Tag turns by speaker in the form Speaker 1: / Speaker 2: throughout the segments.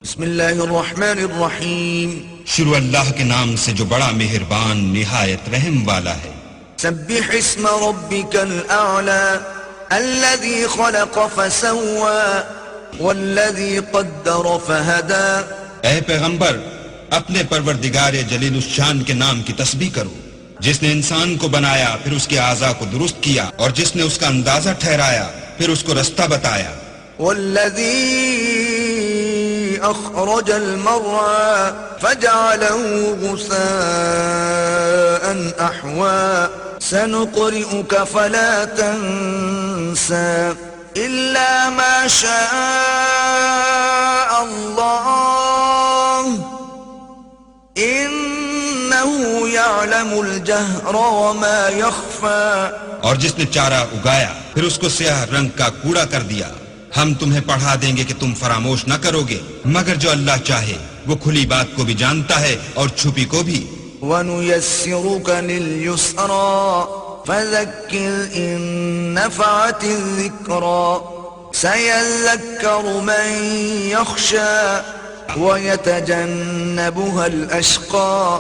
Speaker 1: بسم اللہ الرحمن الرحیم
Speaker 2: شروع اللہ کے نام سے جو بڑا مہربان نہایت رحم والا ہے۔
Speaker 1: سبح اسم ربک الاعلی الذی خلق فسوى والذی قدر فہدى۔
Speaker 2: اے پیغمبر اپنے پروردگار جلیل الشان کے نام کی تسبیح کرو، جس نے انسان کو بنایا پھر اس کے اعضاء کو درست کیا، اور جس نے اس کا اندازہ ٹھہرایا پھر اس کو رستہ بتایا۔
Speaker 1: والذی اخرج المرعى فجعله غثاء احوى سنقرئك فلا تنسى الا ما شاء الله انه يعلم الجهر وما يخفى۔
Speaker 2: اور جس نے چارہ اگایا پھر اس کو سیاہ رنگ کا کوڑا کر دیا، ہم تمہیں پڑھا دیں گے کہ تم فراموش نہ کرو گے، مگر جو اللہ چاہے وہ کھلی بات کو بھی جانتا ہے اور چھپی کو بھی۔
Speaker 1: وَنُيَسِّرُكَ لِلْيُسْرَى فَذَكِّرْ إِن نَّفَعَتِ الذِّكْرَى سَيَذَّكَّرُ مَن يَخْشَىٰ وَيَتَجَنَّبُهَا الْأَشْقَىٰ۔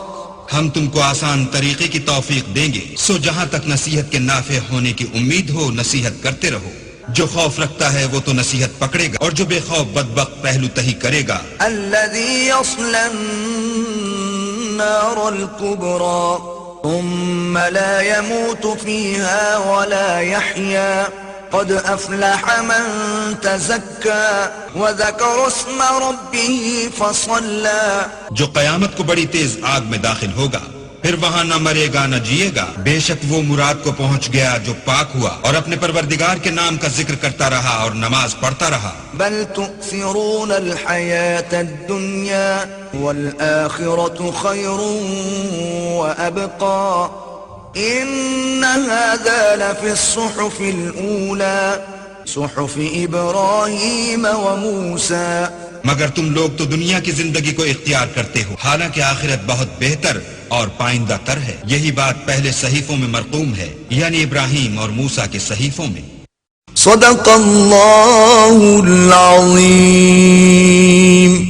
Speaker 2: ہم تم کو آسان طریقے کی توفیق دیں گے، سو جہاں تک نصیحت کے نافع ہونے کی امید ہو نصیحت کرتے رہو۔ جو خوف رکھتا ہے وہ تو نصیحت پکڑے گا، اور جو بے خوف بدبخت پہلو تہی کرے گا۔
Speaker 1: الذي يصلى النار الكبرى ثم لا يموت فيها ولا يحيا قد أفلح من تزكى وذكر اسم ربه فصلى۔
Speaker 2: جو قیامت کو بڑی تیز آگ میں داخل ہوگا پھر وہاں نہ مرے گا نہ جیے گا، بے شک وہ مراد کو پہنچ گیا جو پاک ہوا اور اپنے پروردگار کے نام کا ذکر کرتا رہا اور نماز پڑھتا رہا۔
Speaker 1: بل تؤثرون الحياة الدنيا والآخرة خير وأبقى إن هذا لفي الصحف الأولى صحف إبراهيم وموسى۔
Speaker 2: مگر تم لوگ تو دنیا کی زندگی کو اختیار کرتے ہو، حالانکہ آخرت بہت بہتر اور پائندہ تر ہے۔ یہی بات پہلے صحیفوں میں مرقوم ہے، یعنی ابراہیم اور موسیٰ کے صحیفوں میں۔
Speaker 1: صدق اللہ العظیم۔